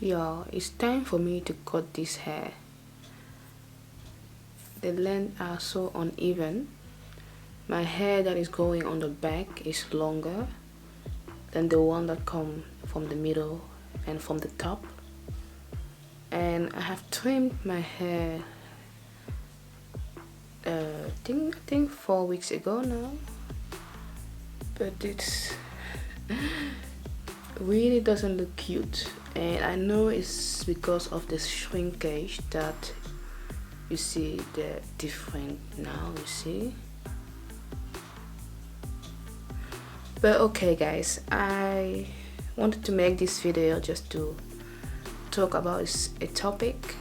Y'all, it's time for me to cut this hair. The length are so uneven. My hair that is going on the back is longer than the one that come from the middle and from the top. And I have trimmed my hair I think 4 weeks ago now, but it's really doesn't look cute, and I know it's because of the shrinkage that you see the different now, you see. But okay guys, I wanted to make this video just to talk about a topic.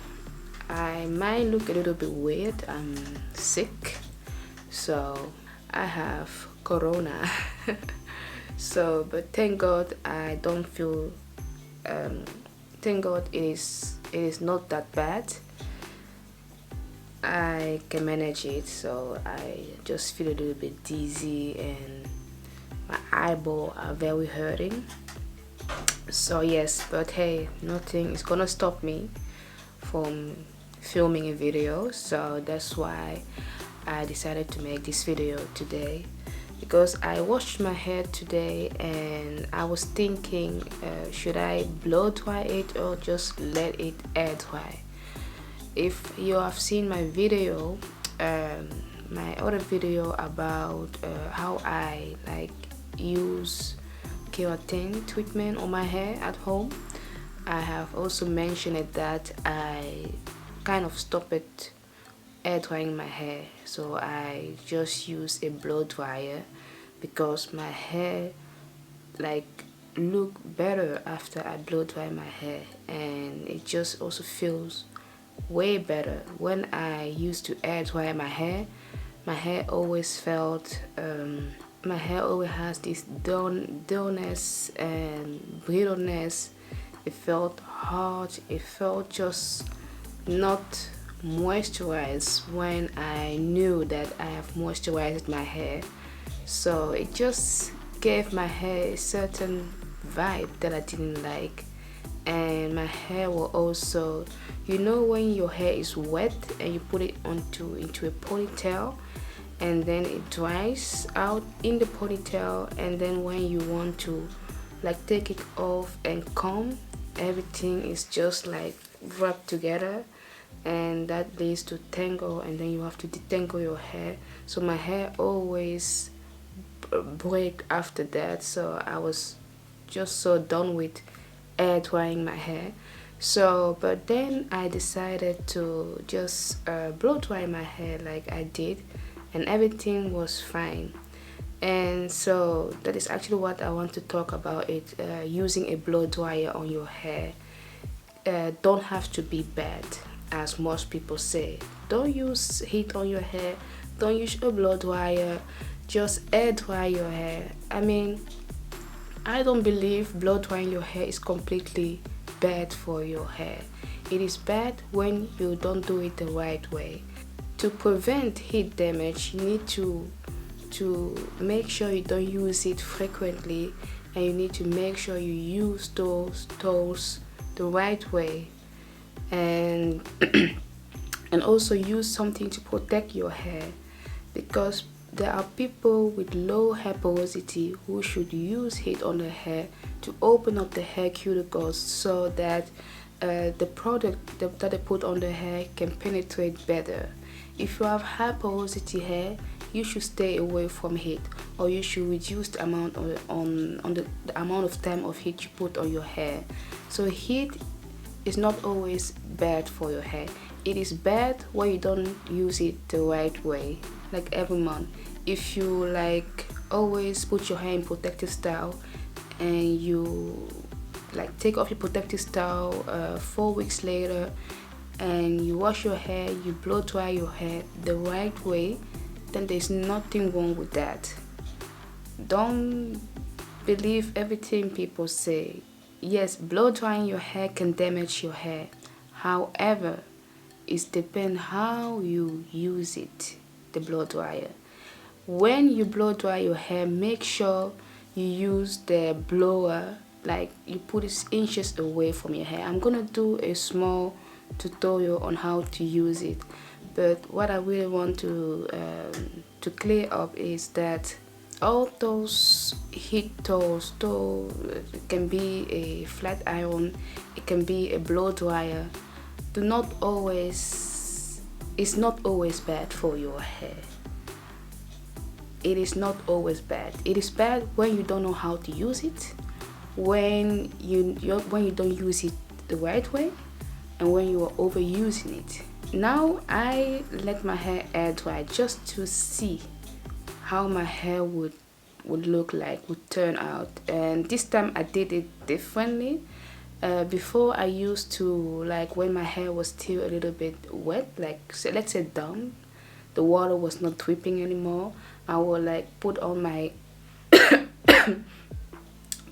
I might look a little bit weird. I'm sick, so I have corona. So but thank God I don't feel thank God it is not that bad. I can manage it, so I just feel a little bit dizzy and my eyeballs are very hurting. So yes, but hey, nothing is gonna stop me from filming a video, so that's why I decided to make this video today, because I washed my hair today and I was thinking, should I blow dry it or just let it air dry? If you have seen my video, my other video about how I use keratin treatment on my hair at home, I have also mentioned it that I kind of stopped air drying my hair, so I just use a blow dryer because my hair look better after I blow dry my hair, and it just also feels way better. When I used to air dry my hair always felt my hair always has this dullness and brittleness. It felt hard, it felt just not moisturized when I knew that I have moisturized my hair. So it just gave my hair a certain vibe that I didn't like. And my hair will also, you know, when your hair is wet and you put it into a ponytail and then it dries out in the ponytail, and then when you want to take it off and comb, everything is just wrapped together, and that leads to tangle, and then you have to detangle your hair. So my hair always break after that, so I was just so done with air drying my hair. So but then I decided to just blow dry my hair like I did, and everything was fine. And so that is actually what I want to talk about, it using a blow dryer on your hair don't have to be bad, as most people say. Don't use heat on your hair, don't use a blow dryer, just air dry your hair. I mean, I don't believe blow drying your hair is completely bad for your hair. It is bad when you don't do it the right way. To prevent heat damage, you need to make sure you don't use it frequently, and you need to make sure you use those tools the right way, and and also use something to protect your hair, because there are people with low hair porosity who should use heat on their hair to open up the hair cuticles so that the product that they put on the hair can penetrate better. If you have high porosity hair, you should stay away from heat, or you should reduce the amount the amount of time of heat you put on your hair. So heat is not always bad for your hair. It is bad when you don't use it the right way, like every month. If you always put your hair in protective style and you take off your protective style 4 weeks later, and you wash your hair, you blow dry your hair the right way, then there's nothing wrong with that. Don't believe everything people say. Yes, blow drying your hair can damage your hair. However, it depends how you use it, the blow dryer. When you blow dry your hair, make sure you use the blower like you put it inches away from your hair. I'm gonna do a small tutorial on how to use it, but what I really want to clear up is that all those heat tools, though it can be a flat iron, it can be a blow dryer, it's not always bad for your hair. It is not always bad. It is bad when you don't know how to use it, when you don't use it the right way, and when you are overusing it. Now I let my hair air dry just to see how my hair would look like, would turn out. And this time I did it differently. Before I used to, like when my hair was still a little bit wet, like let's say damp, the water was not dripping anymore, I will like put on my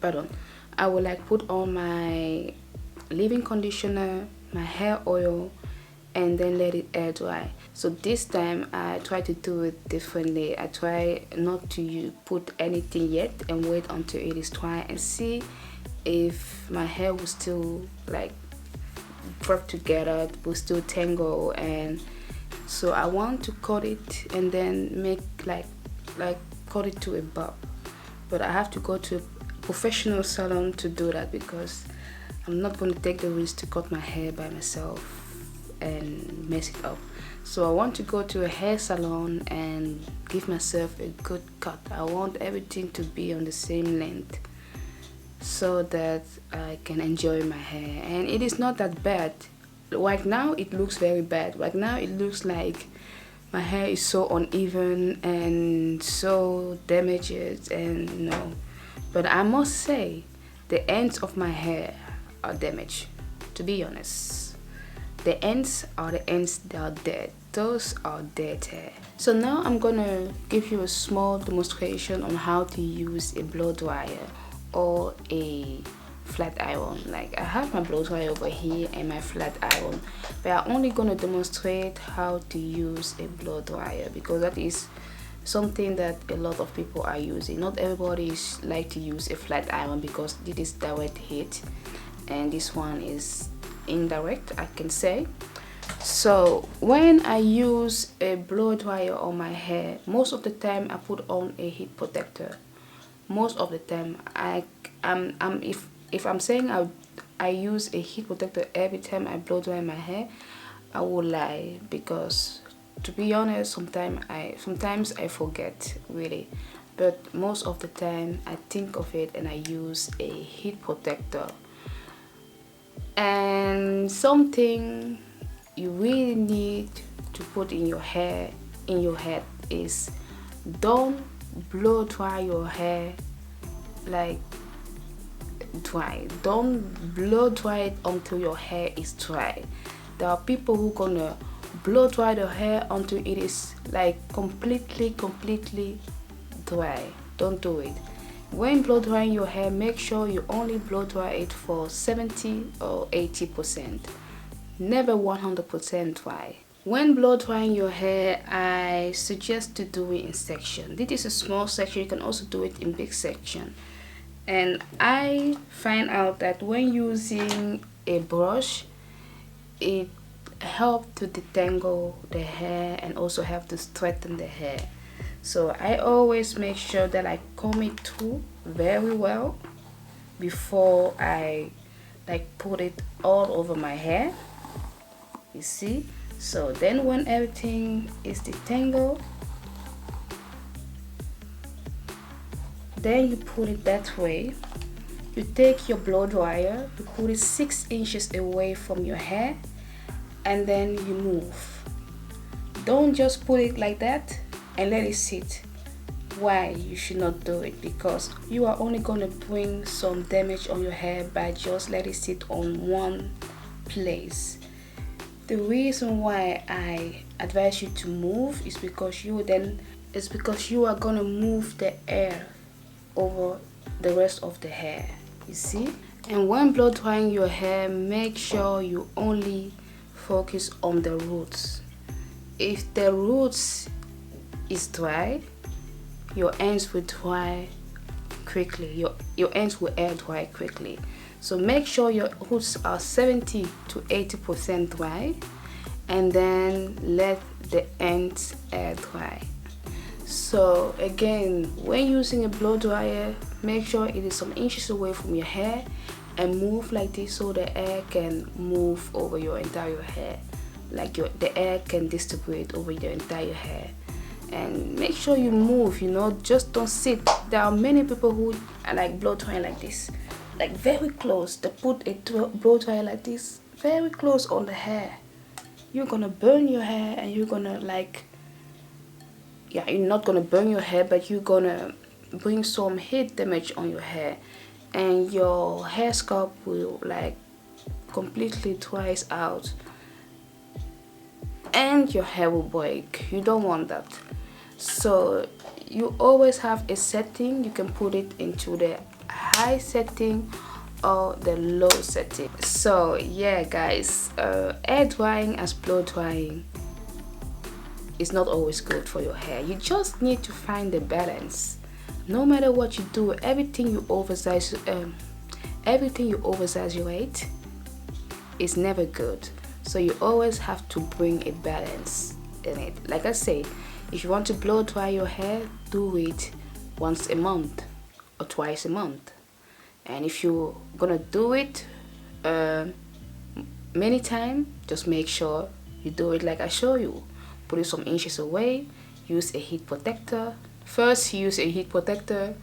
pardon, I will like put on my leave-in conditioner, my hair oil, and then let it air dry. So this time I try to do it differently. I try not to put anything yet and wait until it is dry and see if my hair will still like work together, will still tangle. And so I want to cut it and then make like cut it to a bob, but I have to go to a professional salon to do that because I'm not going to take the risk to cut my hair by myself and mess it up. So I want to go to a hair salon and give myself a good cut. I want everything to be on the same length so that I can enjoy my hair. And it is not that bad. Right now it looks very bad. Right now it looks like my hair is so uneven and so damaged, and no. But I must say the ends of my hair are damaged, to be honest. The ends are the ends that are dead. Those are dead hair. So now I'm gonna give you a small demonstration on how to use a blow dryer or a flat iron. Like I have my blow dryer over here and my flat iron, but I'm only gonna demonstrate how to use a blow dryer because that is something that a lot of people are using. Not everybody is like to use a flat iron because it is direct heat, and this one is indirect, I can say. So when I use a blow dryer on my hair, most of the time I put on a heat protector. Most of the time if I'm saying I use a heat protector every time I blow dry my hair, I will lie, because to be honest, sometimes I forget really, but most of the time I think of it and I use a heat protector. And something you really need to put in your head is don't blow dry your hair like dry. Don't blow dry it until your hair is dry. There are people who gonna blow dry the hair until it is like completely dry. Don't do it. When blow drying your hair, make sure you only blow dry it for 70 or 80%. Never 100% dry. When blow drying your hair, I suggest to do it in section. This is a small section. You can also do it in big section. And I find out that when using a brush, it helps to detangle the hair and also help to straighten the hair. So I always make sure that I comb it through very well before I like put it all over my hair. You see? So then when everything is detangled, then you put it that way. You take your blow dryer, you put it 6 inches away from your hair, and then you move. Don't just put it like that and let it sit. Why you should not do it? Because you are only going to bring some damage on your hair by just let it sit on one place. The reason why I advise you to move is because you are going to move the air over the rest of the hair, you see. And when blow drying your hair, make sure you only focus on the roots. If the roots is dry, your ends will dry quickly. Your ends will air dry quickly. So make sure your hoods are 70 to 80% dry, and then let the ends air dry. So again, when using a blow dryer, make sure it is some inches away from your hair and move like this so the air can move over your entire hair, like the air can distribute over your entire hair. And make sure you move, you know, just don't sit. There are many people who are like blow drying like this, like very close. They put a blow dryer like this very close on the hair. You're gonna burn your hair, and you're gonna like, yeah, you're not gonna burn your hair, but you're gonna bring some heat damage on your hair, and your hair scalp will like completely dries out and your hair will break. You don't want that. So you always have a setting. You can put it into the high setting or the low setting. So yeah guys, air drying as blow drying is not always good for your hair. You just need to find the balance. No matter what you do, everything you oversaturate is never good. So you always have to bring a balance in it. Like I say, if you want to blow dry your hair, do it once a month or twice a month. And if you're gonna do it many times, just make sure you do it like I show you. Put it some inches away, use a heat protector. First use a heat protector,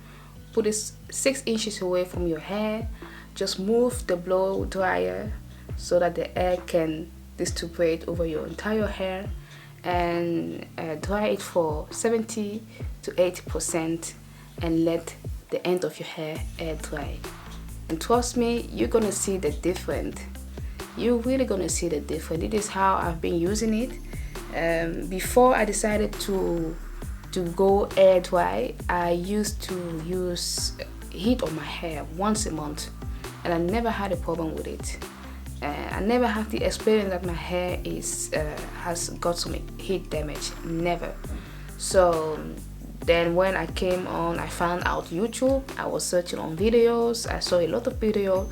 put it 6 inches away from your hair. Just move the blow dryer so that the air can distribute over your entire hair, and dry it for 70 to 80% and let the end of your hair air dry. And trust me, you're gonna see the difference. You're really gonna see the difference. It is how I've been using it. Before I decided to go air dry, I used to use heat on my hair once a month, and I never had a problem with it. I never had the experience that my hair has got some heat damage. Never. So then when I came on, I found out YouTube. I was searching on videos. I saw a lot of videos.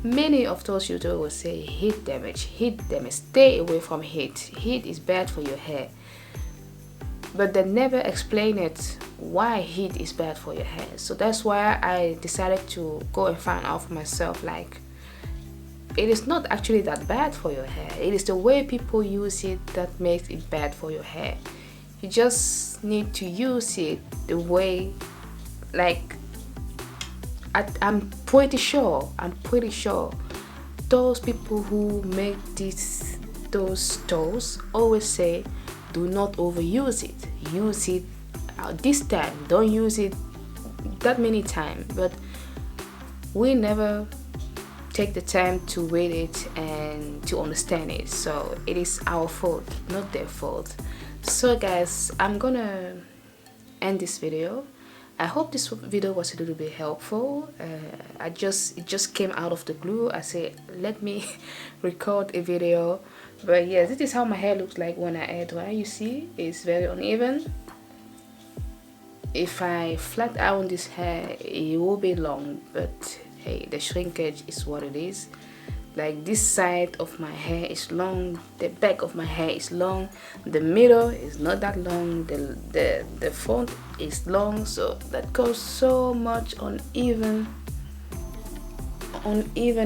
Many of those YouTubers will say heat damage, stay away from heat. Heat is bad for your hair. But they never explain it why heat is bad for your hair. So that's why I decided to go and find out for myself, like, it is not actually that bad for your hair. It is the way people use it that makes it bad for your hair. You just need to use it the way, like, I'm pretty sure those people who make those stores always say, do not overuse it. Use it this time. Don't use it that many times. But we never take the time to read it and to understand it. So it is our fault, not their fault. So guys, I'm gonna end this video. I hope this video was a little bit helpful. It just came out of the blue. I said, let me record a video. But yes, this is how my hair looks like when I air dry. You see, it's very uneven. If I flat iron this hair, it will be long, but hey, the shrinkage is what it is. Like, this side of my hair is long, the back of my hair is long, the middle is not that long, the front is long, so that goes so much uneven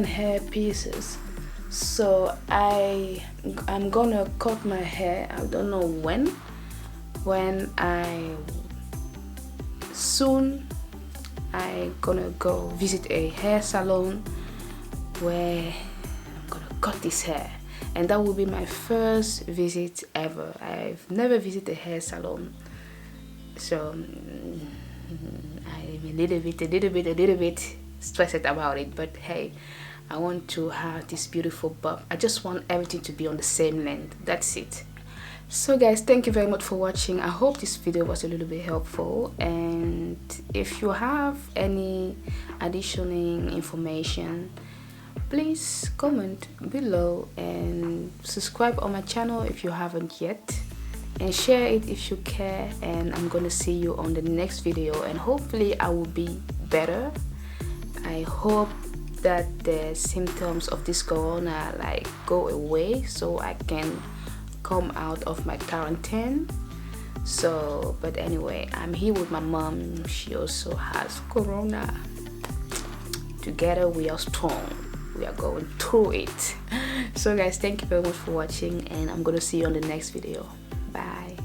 hair pieces. So I'm gonna cut my hair. I don't know when soon I'm gonna go visit a hair salon where I'm gonna cut this hair, and that will be my first visit ever. I've never visited a hair salon, so I'm a little bit stressed about it, but hey, I want to have this beautiful bob. I just want everything to be on the same length. That's it. So guys, thank you very much for watching. I hope this video was a little bit helpful, and if you have any additional information, please comment below and subscribe on my channel if you haven't yet, and share it if you care. And I'm gonna see you on the next video, and hopefully I will be better. I hope that the symptoms of this corona like go away so I can come out of my quarantine. So but anyway, I'm here with my mom. She also has corona. Together we are strong. We are going through it. So guys, thank you very much for watching, and I'm gonna see you on the next video. Bye.